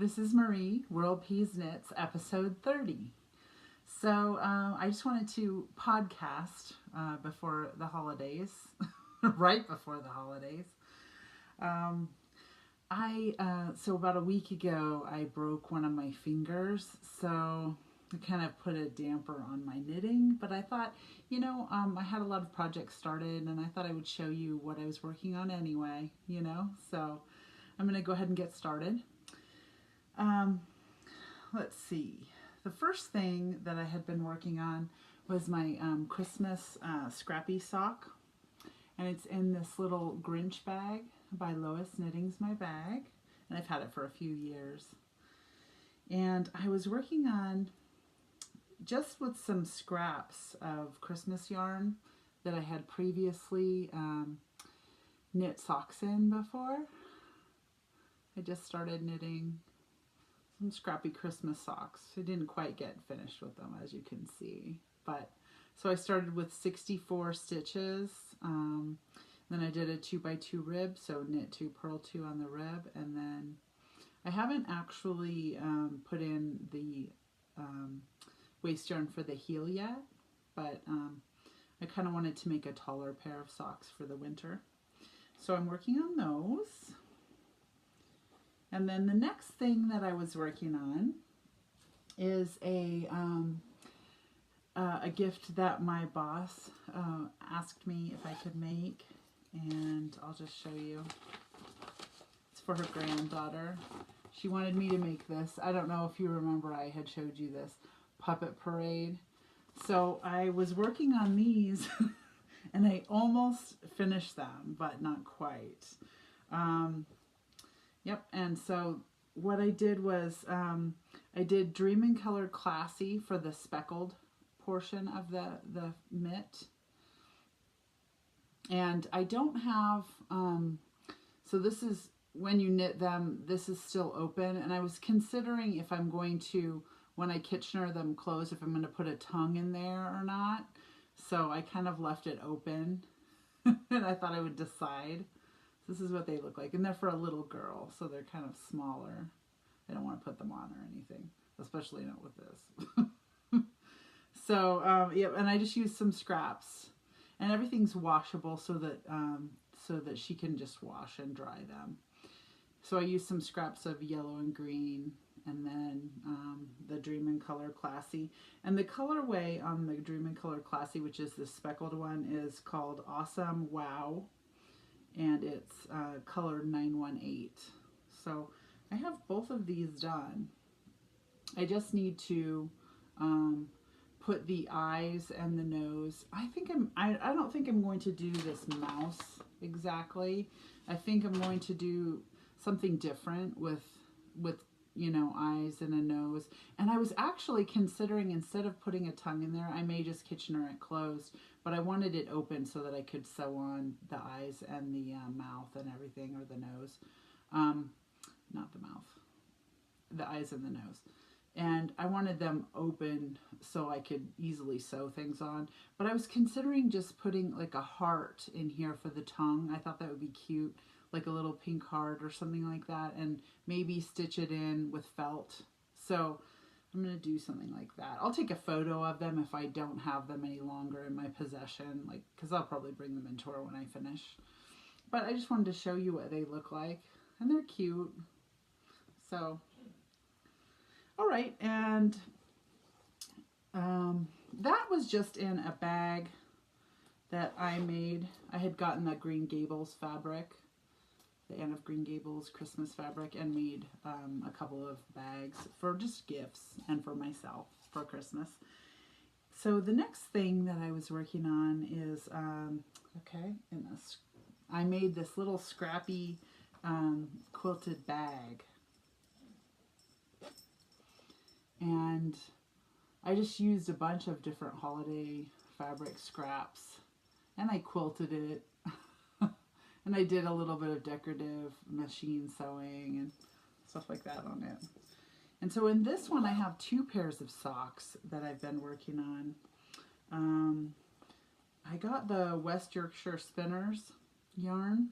This is Marie, Whirledpeas Knits, episode 30. So I just wanted to podcast before the holidays, right before the holidays. So about a week ago, I broke one of my fingers, so it kind of put a damper on my knitting. But I thought, I had a lot of projects started, and I thought I would show you what I was working on anyway, So I'm going to go ahead and get started. Let's see. The first thing that I had been working on was my Christmas scrappy sock, and it's in this little Grinch bag by Lois Knitting's My Bag, and I've had it for a few years. And I was working on just with some scraps of Christmas yarn that I had previously knit socks in before. I just started knitting some scrappy Christmas socks. I didn't quite get finished with them, as you can see. So I started with 64 stitches. Then I did a 2x2 rib, so knit 2, purl 2 on the rib, and then I haven't actually put in the waste yarn for the heel yet, but I kind of wanted to make a taller pair of socks for the winter. So I'm working on those. And then the next thing that I was working on is a gift that my boss asked me if I could make, and I'll just show you. It's for her granddaughter. She wanted me to make this. I don't know if you remember, I had showed you this puppet parade. So I was working on these and I almost finished them, but not quite. Yep, and so what I did was I did Dream in Color Classy for the speckled portion of the mitt. And I don't have, so this is, when you knit them, this is still open. And I was considering if I'm going to, when I Kitchener them closed, if I'm going to put a tongue in there or not. So I kind of left it open and I thought I would decide. This is what they look like, and they're for a little girl, so they're kind of smaller. I don't want to put them on or anything, especially not with this. So, yeah, and I just used some scraps, and everything's washable so that she can just wash and dry them. So I used some scraps of yellow and green, and then the Dream in Color Classy. And the colorway on the Dream in Color Classy, which is the speckled one, is called Awesome Wow. And it's color 918. So I have both of these done. I just need to put the eyes and the nose. I don't think I'm going to do this mouse exactly. I think I'm going to do something different with eyes and a nose. And I was actually considering, instead of putting a tongue in there, I may just Kitchener it closed, but I wanted it open so that I could sew on the eyes and the mouth and everything, or the nose. Not the mouth. The eyes and the nose. And I wanted them open so I could easily sew things on. But I was considering just putting like a heart in here for the tongue. I thought that would be cute, like a little pink heart or something like that, and maybe stitch it in with felt. So I'm going to do something like that. I'll take a photo of them if I don't have them any longer in my possession, because I'll probably bring them in tour when I finish. But I just wanted to show you what they look like, and they're cute. So, all right, and that was just in a bag that I made. I had gotten that Green Gables fabric, the Anne of Green Gables Christmas fabric, and made a couple of bags for just gifts and for myself for Christmas. So the next thing that I was working on is, I made this little scrappy quilted bag. And I just used a bunch of different holiday fabric scraps, and I quilted it. And I did a little bit of decorative machine sewing and stuff like that on it. And so in this one, I have 2 pairs of socks that I've been working on. I got the West Yorkshire Spinners yarn,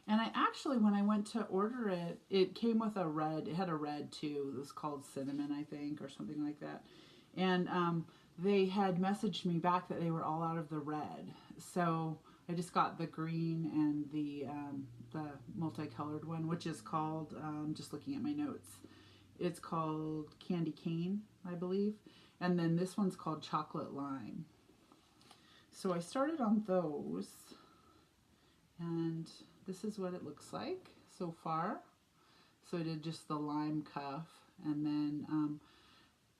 And I actually, when I went to order it, it came with a red. It had a red too. It was called cinnamon, I think, or something like that. And they had messaged me back that they were all out of the red. So I just got the green and the multicolored one, which is called, just looking at my notes, it's called Candy Cane, I believe. And then this one's called Chocolate Lime. So I started on those, and this is what it looks like so far. So I did just the lime cuff, and then,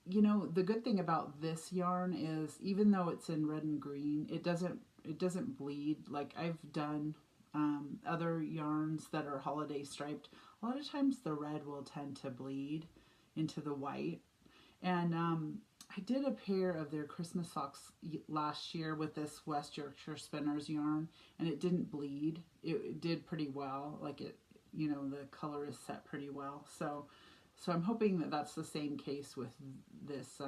you know, the good thing about this yarn is even though it's in red and green, it doesn't bleed. Like I've done other yarns that are holiday striped. A lot of times the red will tend to bleed into the white. And I did a pair of their Christmas socks last year with this West Yorkshire Spinners yarn, and it didn't bleed. It did pretty well. Like it, you know, the color is set pretty well. So I'm hoping that that's the same case with this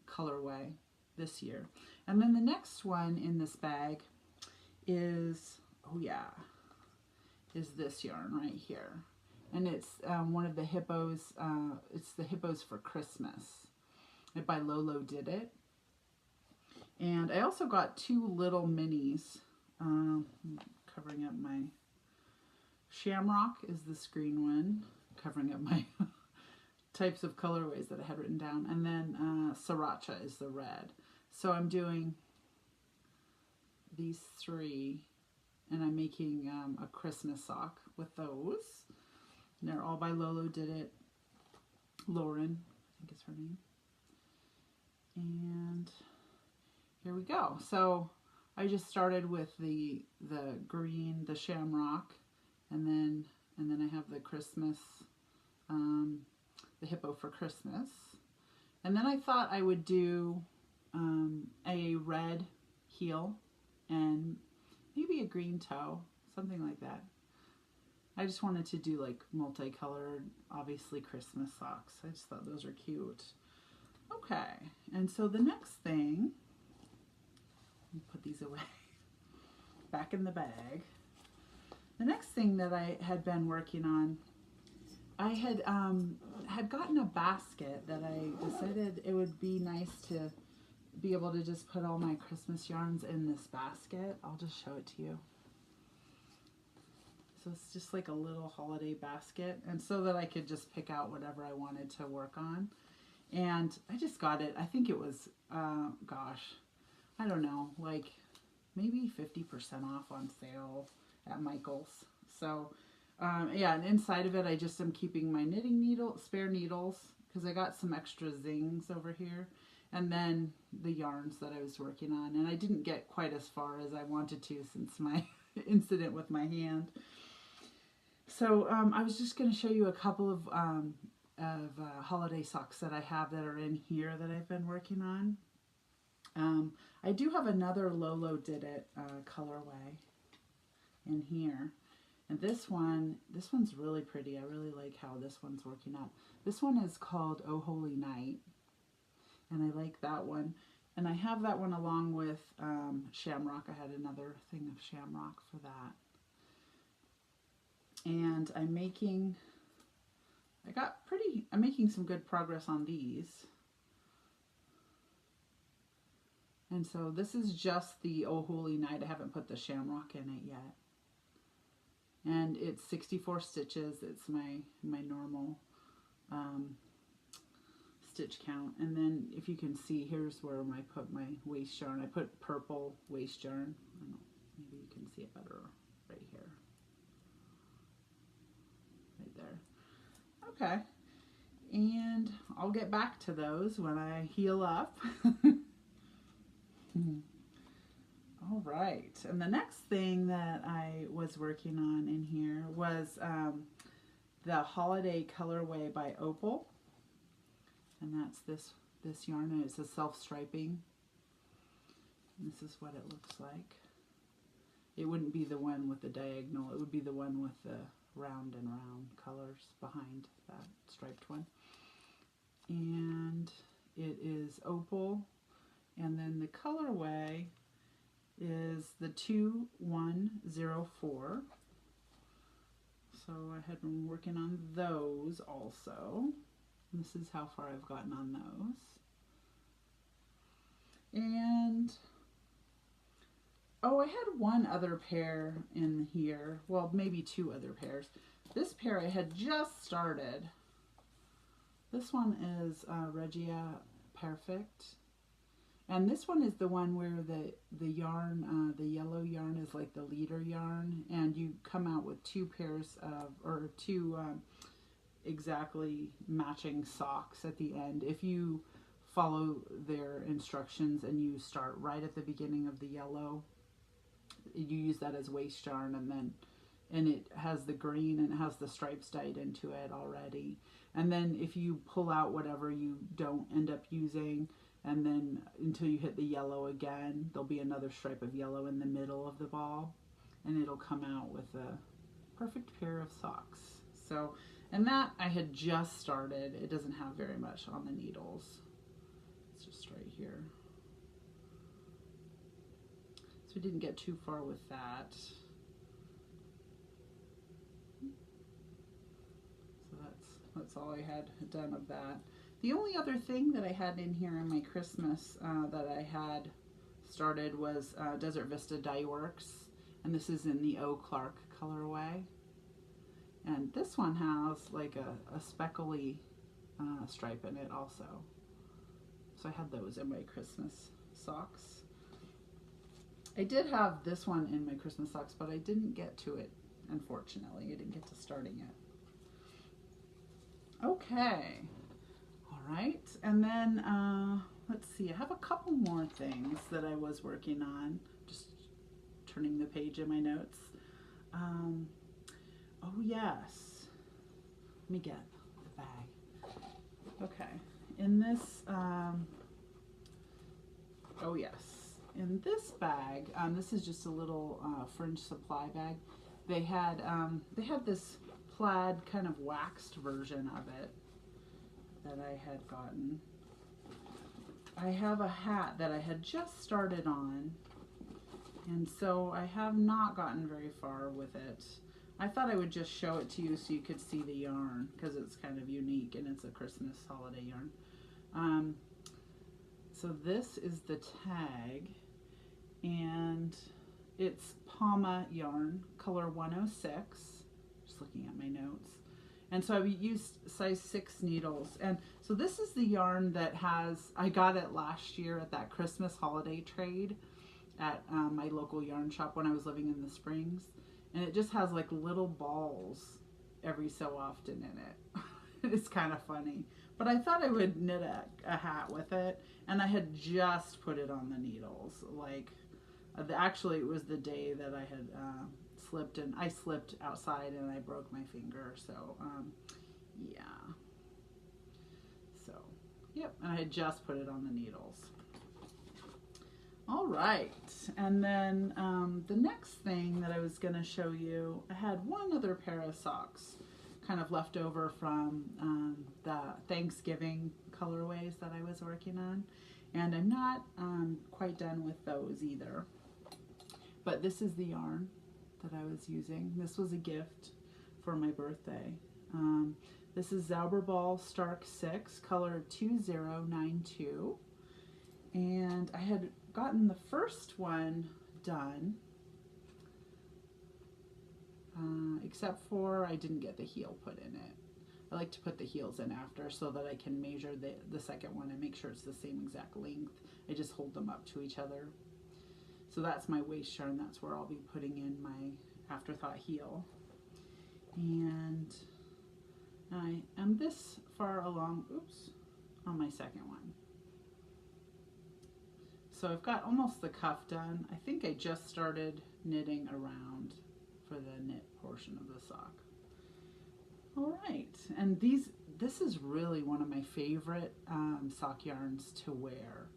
colorway this year. And then the next one in this bag is, oh yeah, is this yarn right here. And it's one of the hippos, it's the Hippos for Christmas. By Lolo Did It. And I also got two little minis, covering up my Shamrock is this green one, covering up my types of colorways that I had written down. And then Sriracha is the red. So I'm doing these three, and I'm making a Christmas sock with those. And they're all by Lolo Did It. Lauren, I think is her name. And here we go. So I just started with the green, the Shamrock, and then I have the Christmas, the Hippo for Christmas. And then I thought I would do a red heel and maybe a green toe, something like that. I just wanted to do like multicolored, obviously Christmas socks. I just thought those are cute. Okay, and so the next thing, let me put these away, back in the bag. The next thing that I had been working on, I had gotten a basket that I decided it would be nice to be able to just put all my Christmas yarns in this basket. I'll just show it to you. So it's just like a little holiday basket, and so that I could just pick out whatever I wanted to work on. And I just got it. I think it was, gosh, I don't know, like maybe 50% off on sale at Michael's. So, yeah, and inside of it, I just am keeping my knitting needle, spare needles, because I got some extra zings over here. And then the yarns that I was working on. And I didn't get quite as far as I wanted to since my incident with my hand. So I was just going to show you a couple of holiday socks that I have that are in here that I've been working on. I do have another Lolo Did It colorway in here, and this one's really pretty. I really like how this one's working out. This one is called Oh Holy Night, and I like that one. And I have that one along with Shamrock. I had another thing of Shamrock for that. And I'm making some good progress on these. And so this is just the Oh Holy Night. I haven't put the Shamrock in it yet. And it's 64 stitches. It's my normal stitch count. And then if you can see, here's where I put my waist yarn. I put purple waist yarn. I don't know, maybe you can see it better right here. Right there. Okay. And I'll get back to those when I heal up. All right. And the next thing that I was working on in here was the Holiday Colorway by Opal. And that's this yarn, and it's a self-striping. This is what it looks like. It wouldn't be the one with the diagonal. It would be the one with the round and round colors behind that striped one. And it is Opal, and then the colorway is the 2104, So I had been working on those also. This is how far I've gotten on those. And oh, I had one other pair in here. Well, maybe two other pairs. This pair I had just started. This one is Regia Perfect. And this one is the one where the yarn, the yellow yarn is like the leader yarn. And you come out with two pairs of, or two exactly matching socks at the end. If you follow their instructions and you start right at the beginning of the yellow, you use that as waste yarn, and it has the green and it has the stripes dyed into it already. And then if you pull out whatever you don't end up using, and then until you hit the yellow again, there'll be another stripe of yellow in the middle of the ball, and it'll come out with a perfect pair of socks. So, and that I had just started. It doesn't have very much on the needles. It's just right here. So we didn't get too far with that. So that's all I had done of that. The only other thing that I had in here in my Christmas that I had started was Desert Vista Dye Works, and this is in the O. Clark colorway. And this one has like a speckly stripe in it also. So I had those in my Christmas socks. I did have this one in my Christmas socks, but I didn't get to it, unfortunately. I didn't get to starting it. Okay. All right. And then, let's see. I have a couple more things that I was working on. Just turning the page in my notes. Oh, yes. Let me get the bag. Okay. In this, oh, yes. In this bag, this is just a little fringe supply bag. They had this plaid kind of waxed version of it that I had gotten. I have a hat that I had just started on, and so I have not gotten very far with it. I thought I would just show it to you so you could see the yarn, because it's kind of unique and it's a Christmas holiday yarn. So this is the tag, and it's Palma yarn, color 106. Just looking at my notes. And so I used size 6 needles. And so this is the yarn that I got it last year at that Christmas holiday trade at my local yarn shop when I was living in the Springs. And it just has like little balls every so often in it. It's kind of funny. But I thought I would knit a hat with it, and I had just put it on the needles. Like, actually it was the day that I had slipped, and I slipped outside and I broke my finger. So, yeah. So, yep, and I had just put it on the needles. All right, and then the next thing that I was going to show you, I had one other pair of socks kind of left over from the Thanksgiving colorways that I was working on, and I'm not quite done with those either. But this is the yarn that I was using. This was a gift for my birthday. This is Zauberball Stark 6, color 2092, and I had gotten the first one done, except for I didn't get the heel put in it. I like to put the heels in after so that I can measure the second one and make sure it's the same exact length. I just hold them up to each other. So that's my waist yarn. That's where I'll be putting in my afterthought heel. And I am this far along, oops, on my second one. So I've got almost the cuff done. I think I just started knitting around for the knit portion of the sock. All right, and this is really one of my favorite sock yarns to wear.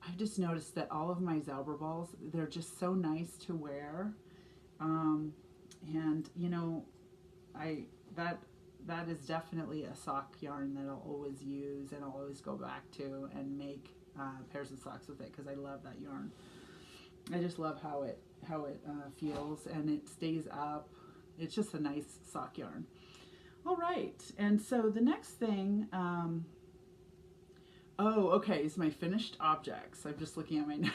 I've just noticed that all of my Zauberballs, they're just so nice to wear. And you know, that is definitely a sock yarn that I'll always use and I'll always go back to and make pairs of socks with it, because I love that yarn. I just love how it feels, and it stays up, It's just a nice sock yarn. All right, and so the next thing, oh, okay, is my finished objects. I'm just looking at my notes.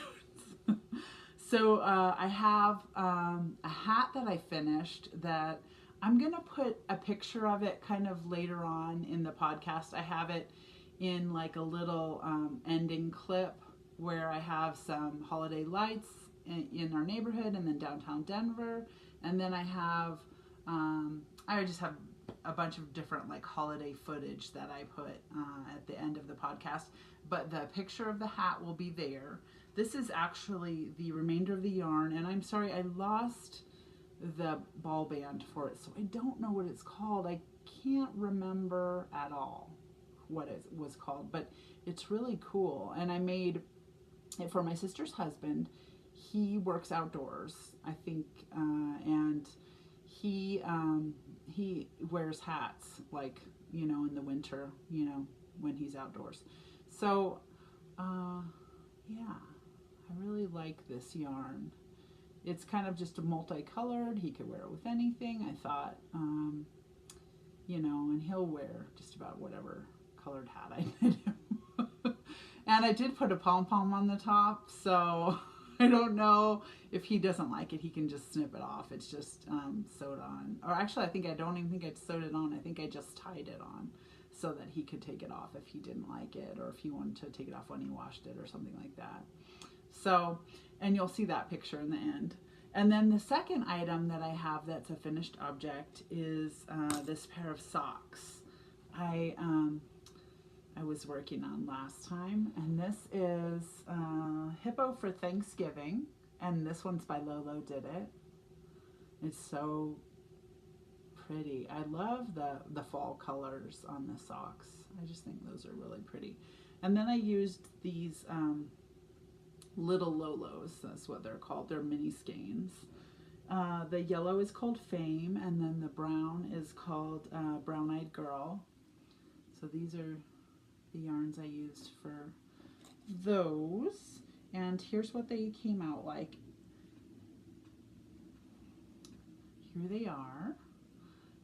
So I have a hat that I finished that I'm going to put a picture of it kind of later on in the podcast. I have it in like a little ending clip where I have some holiday lights in our neighborhood and then downtown Denver. And then I have, I just have a bunch of different like holiday footage that I put at the end of the podcast. But the picture of the hat will be there. This is actually the remainder of the yarn, and I'm sorry, I lost the ball band for it, so I don't know what it's called. I can't remember at all what it was called, but it's really cool. And I made it for my sister's husband. He works outdoors, I think, and he wears hats, like, you know, in the winter, you know, when he's outdoors. So, yeah. I really like this yarn. It's kind of just a multicolored. He could wear it with anything. I thought, you know, and he'll wear just about whatever colored hat I knit him. And I did put a pom-pom on the top, so I don't know if he doesn't like it. He can just snip it off. It's just sewed on. Or actually, I don't even think I sewed it on. I think I just tied it on so that he could take it off if he didn't like it, or if he wanted to take it off when he washed it or something like that. So, and you'll see that picture in the end. And then the second item that I have that's a finished object is this pair of socks I was working on last time. And this is Hippo for Thanksgiving. And this one's by Lolo Did It. It's so pretty. I love the fall colors on the socks. I just think those are really pretty. And then I used these little Lolos, that's what they're called. They're mini skeins. The yellow is called Fame, and then the brown is called Brown Eyed Girl. So these are the yarns I used for those. And here's what they came out like. Here they are.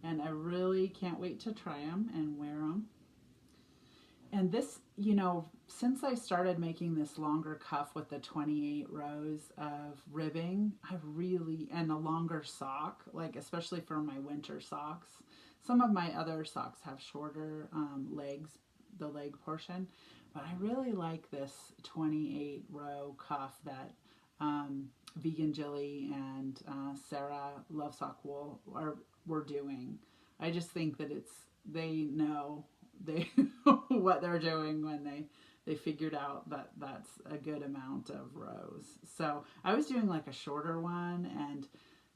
And I really can't wait to try them and wear them. And this, you know, since I started making this longer cuff with the 28 rows of ribbing, and a longer sock, like especially for my winter socks. Some of my other socks have shorter legs, the leg portion, but I really like this 28 row cuff that Vegan Jilly and Sarah Love Sock Wool were doing. I just think that they know what they're doing when they figured out that that's a good amount of rows. So I was doing like a shorter one, and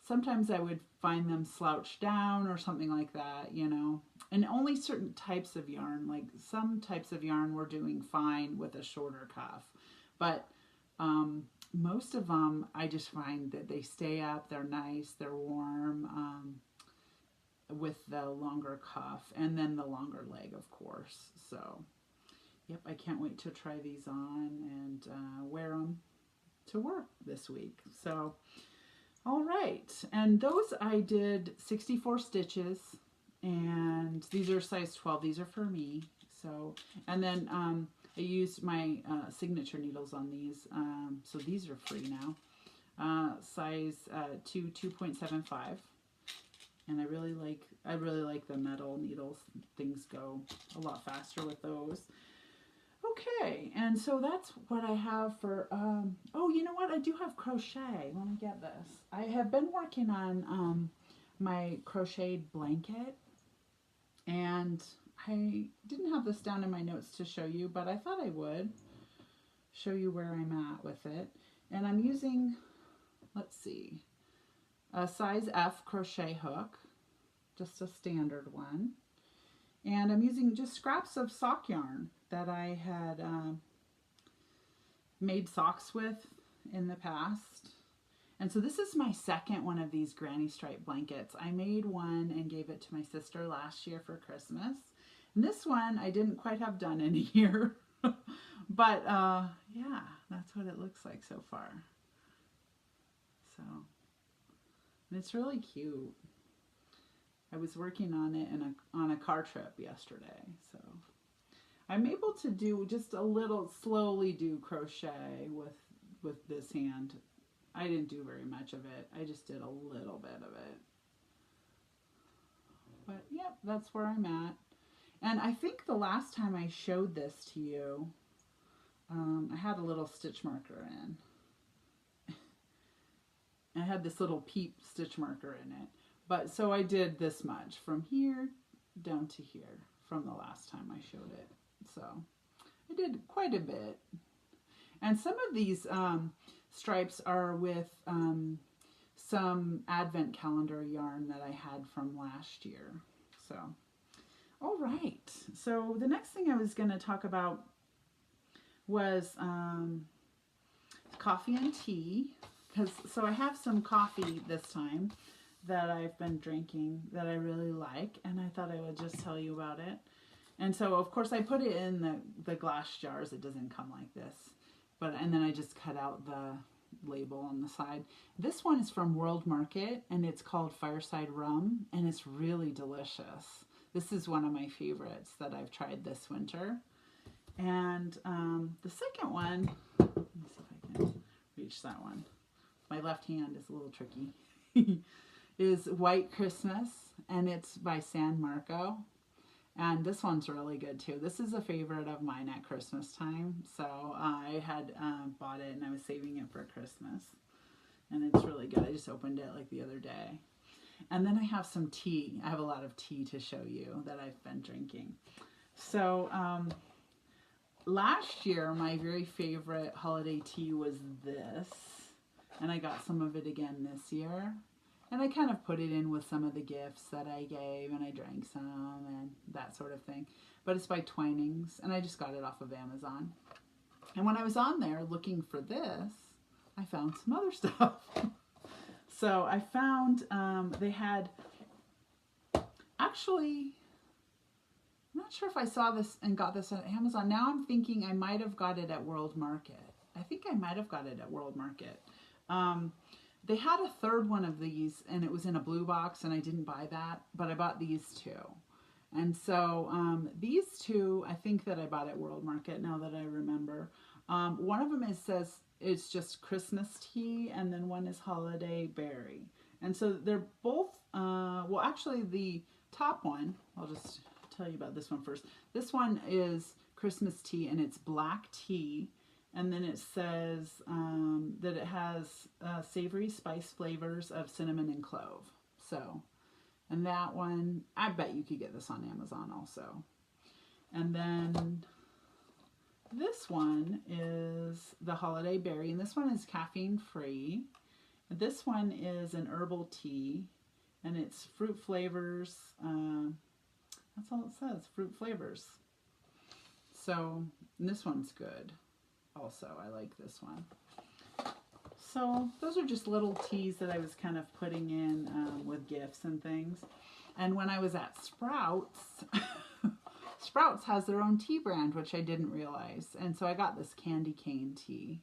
sometimes I would find them slouched down or something like that, you know. And only certain types of yarn, like some types of yarn were doing fine with a shorter cuff. But most of them, I just find that they stay up, they're nice, they're warm, with the longer cuff, and then the longer leg, of course. So, yep, I can't wait to try these on and wear them to work this week. So, all right, and those I did 64 stitches, and these are size 12. These are for me. So, and then I used my signature needles on these. So these are free now. Size 2.75. And I really like the metal needles. Things go a lot faster with those. Okay, and so that's what I have for, oh, you know what? I do have crochet. Let me get this. I have been working on my crocheted blanket, and I didn't have this down in my notes to show you, but I thought I would show you where I'm at with it. And I'm using, let's see, a size F crochet hook, just a standard one. And I'm using just scraps of sock yarn that I had made socks with in the past. And so this is my second one of these granny stripe blankets. I made one and gave it to my sister last year for Christmas. And this one I didn't quite have done in a year. But yeah, that's what it looks like so far. So, and it's really cute. was working on it on a car trip yesterday, so I'm able to do just a little, slowly do crochet with this hand. I didn't do very much of it. I just did a little bit of it. But yep, that's where I'm at. And I think the last time I showed this to you, I had a little stitch marker in. I had this little peep stitch marker in it. But so I did this much from here down to here from the last time I showed it. So I did quite a bit. And some of these stripes are with some advent calendar yarn that I had from last year. So, all right. So the next thing I was going to talk about was coffee and tea. So I have some coffee this time that I've been drinking that I really like, and I thought I would just tell you about it. And so of course I put it in the glass jars. It doesn't come like this, and then I just cut out the label on the side. This one is from World Market, and it's called Fireside Rum, and it's really delicious. This is one of my favorites that I've tried this winter. And the second one, let me see if I can reach that one. My left hand is a little tricky. Is White Christmas, and it's by San Marco. And this one's really good too. This is a favorite of mine at Christmas time. So I had bought it and I was saving it for Christmas. And it's really good. I just opened it like the other day. And then I have some tea. I have a lot of tea to show you that I've been drinking. So last year, my very favorite holiday tea was this. And I got some of it again this year. And I kind of put it in with some of the gifts that I gave, and I drank some and that sort of thing. But it's by Twinings, and I just got it off of Amazon. And when I was on there looking for this, I found some other stuff. So I found they had, actually, I'm not sure if I saw this and got this on Amazon. Now I'm thinking I might have got it at World Market. I think I might have got it at World Market. They had a third one of these, and it was in a blue box, and I didn't buy that, but I bought these two. And so these two, I think that I bought at World Market, now that I remember. One of them says it's just Christmas tea, and then one is holiday berry. And so they're both, well, actually the top one, I'll just tell you about this one first. This one is Christmas tea, and it's black tea. And then it says that it has savory spice flavors of cinnamon and clove. So, and that one, I bet you could get this on Amazon also. And then this one is the holiday berry, and this one is caffeine free. This one is an herbal tea, and it's fruit flavors. That's all it says, fruit flavors. So, and this one's good. Also, I like this one. So those are just little teas that I was kind of putting in with gifts and things. And when I was at Sprouts, Sprouts has their own tea brand, which I didn't realize. And so I got this candy cane tea.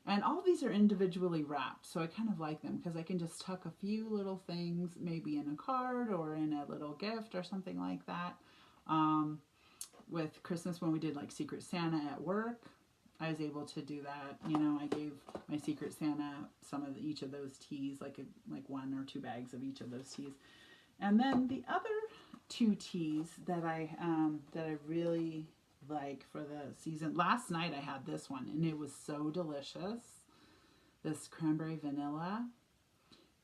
And all these are individually wrapped, so I kind of like them because I can just tuck a few little things, maybe in a card or in a little gift or something like that. With Christmas, when we did like Secret Santa at work, I was able to do that. You know, I gave my Secret Santa some of each of those teas, like 1 or 2 bags of each of those teas. And then the other 2 teas that I really like for the season. Last night I had this one, and it was so delicious. This cranberry vanilla.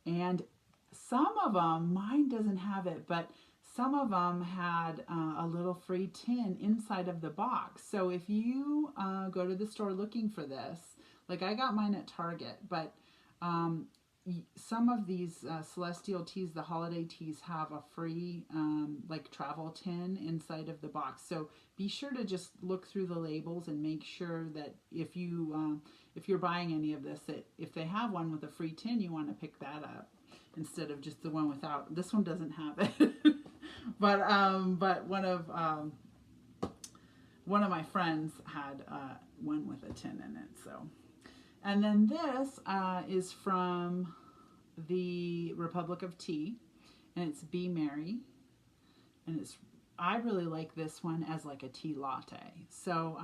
And some of them, mine doesn't have it, but some of them had a little free tin inside of the box. So if you go to the store looking for this, like I got mine at Target, but some of these celestial teas, the holiday teas, have a free like travel tin inside of the box. So be sure to just look through the labels and make sure that if you're buying any of this, that if they have one with a free tin, you want to pick that up instead of just the one without. This one doesn't have it. But one of my friends had one with a tin in it. So, and then this is from the Republic of Tea, and it's Be Merry, and I really like this one as like a tea latte. So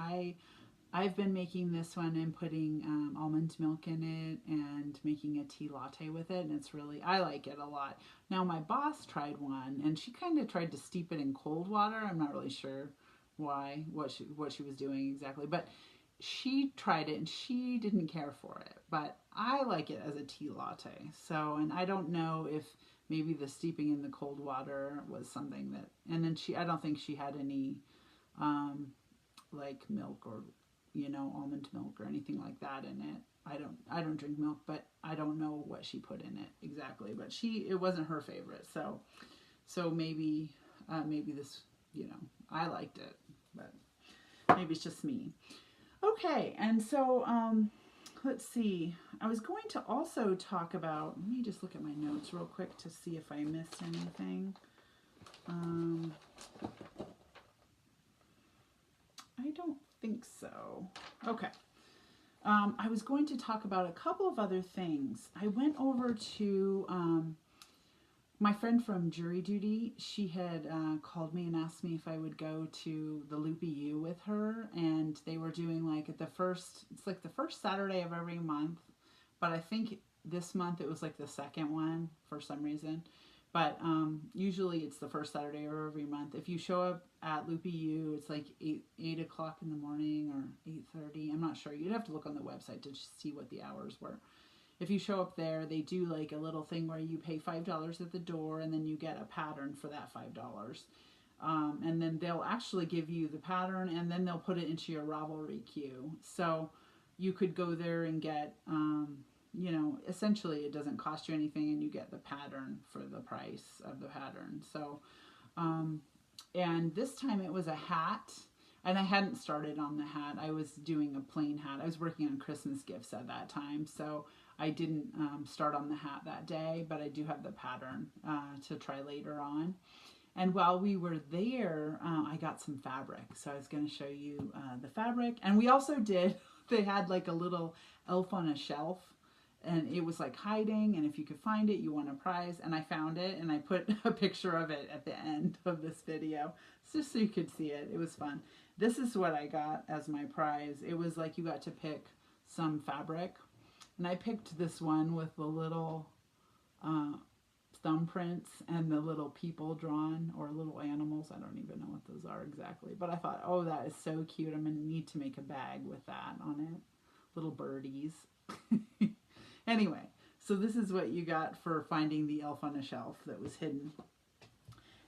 I've been making this one and putting almond milk in it and making a tea latte with it, and it's really, I like it a lot. Now my boss tried one, and she kind of tried to steep it in cold water. I'm not really sure why, what she was doing exactly, but she tried it and she didn't care for it, but I like it as a tea latte. So, and I don't know if maybe the steeping in the cold water was something that, and then I don't think she had any like milk or, you know, almond milk or anything like that in it. I don't drink milk, but I don't know what she put in it exactly, but it wasn't her favorite. So maybe this, you know, I liked it, but maybe it's just me. Okay, and so let's see. I was going to also talk about, let me just look at my notes real quick to see if I missed anything. I don't think so. Okay. I was going to talk about a couple of other things. I went over to my friend from jury duty. She had called me and asked me if I would go to the Loopy U with her, and they were doing like it's like the first Saturday of every month, but I think this month it was like the second one for some reason. But usually it's the first Saturday of every month. If you show up at Loopy U, it's like 8 o'clock in the morning or 8:30. I'm not sure. You'd have to look on the website to see what the hours were. If you show up there, they do like a little thing where you pay $5 at the door, and then you get a pattern for that $5. And then they'll actually give you the pattern, and then they'll put it into your Ravelry queue. So you could go there and get, you know, essentially it doesn't cost you anything, and you get the pattern for the price of the pattern. So, and this time it was a hat. And I hadn't started on the hat. I was doing a plain hat. I was working on Christmas gifts at that time, so I didn't start on the hat that day, but I do have the pattern to try later on. And while we were there, I got some fabric. So I was going to show you the fabric. And we also they had like a little elf on a shelf, and it was like hiding, and if you could find it, you won a prize. And I found it, and I put a picture of it at the end of this video, just so you could see it. It was fun. This is what I got as my prize. It was like you got to pick some fabric, and I picked this one with the little thumbprints and the little people drawn, or little animals. I don't even know what those are exactly, but I thought, oh, that is so cute. I'm going to need to make a bag with that on it. Little birdies. Anyway, so this is what you got for finding the elf on a shelf that was hidden.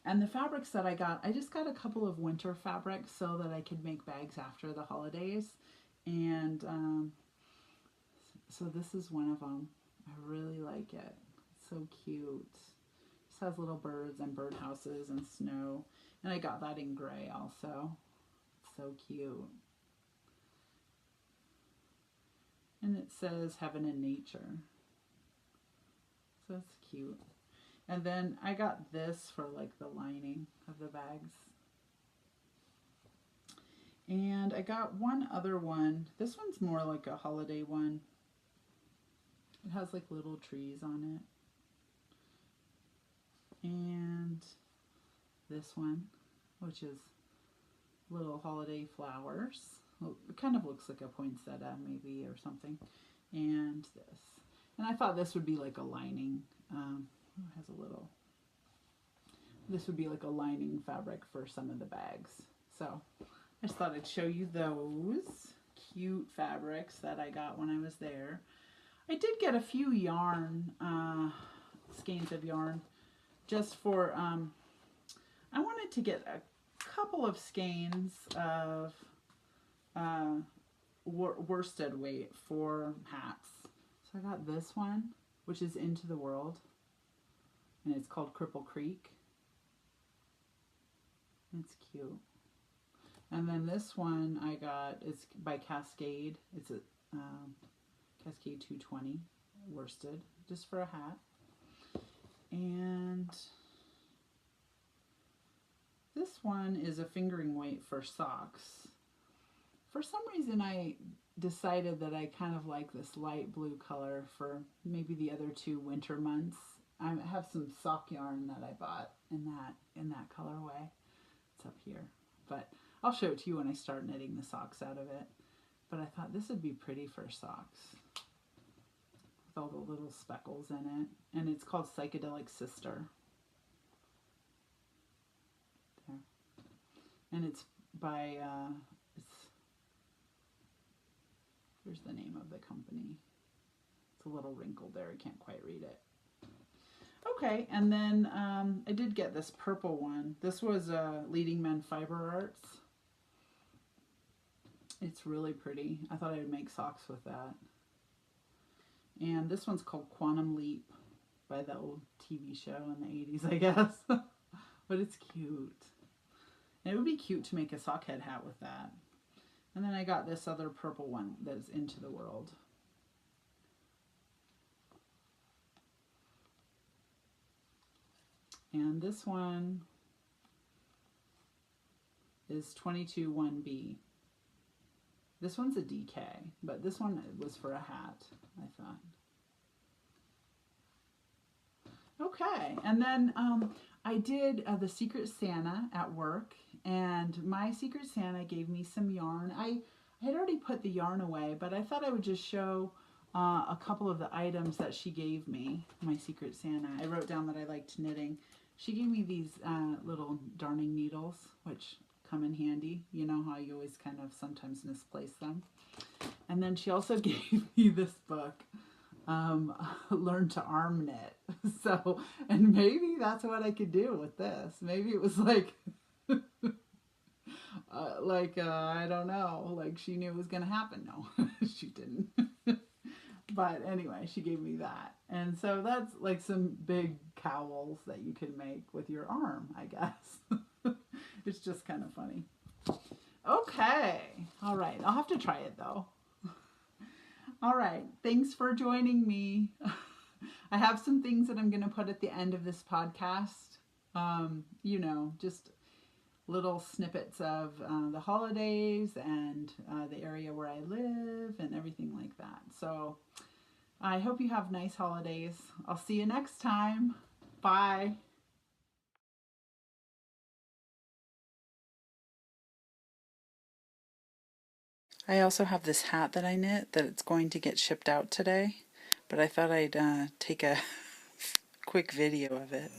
And the fabrics that I just got a couple of winter fabrics so that I could make bags after the holidays. And so this is one of them. I really like it. It's so cute. Just has little birds and birdhouses and snow. And I got that in gray also. It's so cute. And it says Heaven and Nature. So it's cute. And then I got this for like the lining of the bags. And I got one other one. This one's more like a holiday one. It has like little trees on it. And this one, which is little holiday flowers. It kind of looks like a poinsettia maybe or something. And this. And I thought this would be like a lining. It has a little. This would be like a lining fabric for some of the bags. So I just thought I'd show you those cute fabrics that I got when I was there. I did get a few yarn, skeins of yarn, just for, I wanted to get a couple of skeins of worsted weight for hats. So I got this one, which is Into the World, and it's called Cripple Creek. It's cute. And then this one I got, it's by Cascade. It's a Cascade 220 worsted, just for a hat. And this one is a fingering weight for socks. For some reason I decided that I kind of like this light blue color for maybe the other two winter months. I have some sock yarn that I bought in that colorway. It's up here, but I'll show it to you when I start knitting the socks out of it. But I thought this would be pretty for socks with all the little speckles in it, and it's called Psychedelic Sister. There, and it's by here's the name of the company. It's a little wrinkled there. I can't quite read it. Okay, and then I did get this purple one. This was Leading Men Fiber Arts. It's really pretty. I thought I would make socks with that. And this one's called Quantum Leap by the old TV show in the 80s, I guess. But it's cute. And it would be cute to make a sock head hat with that. And then I got this other purple one that's Into the World. And this one is 22-1B. This one's a DK, but this one was for a hat, I thought. Okay, and then I did the Secret Santa at work, and my Secret Santa gave me some yarn. I had already put the yarn away, but I thought I would just show a couple of the items that she gave me, my Secret Santa. I wrote down that I liked knitting. She gave me these little darning needles, which come in handy. You know how you always kind of sometimes misplace them. And then she also gave me this book, Learn to Arm Knit. So, and maybe that's what I could do with this. Maybe it was like, I don't know, like she knew it was going to happen. No, she didn't. But anyway, she gave me that. And so that's like some big cowls that you can make with your arm, I guess. It's just kind of funny. Okay. All right. I'll have to try it though. All right. Thanks for joining me. I have some things that I'm going to put at the end of this podcast. You know, just little snippets of the holidays and the area where I live and everything like that. So I hope you have nice holidays. I'll see you next time. Bye. I also have this hat that I knit that it's going to get shipped out today, but I thought I'd take a quick video of it.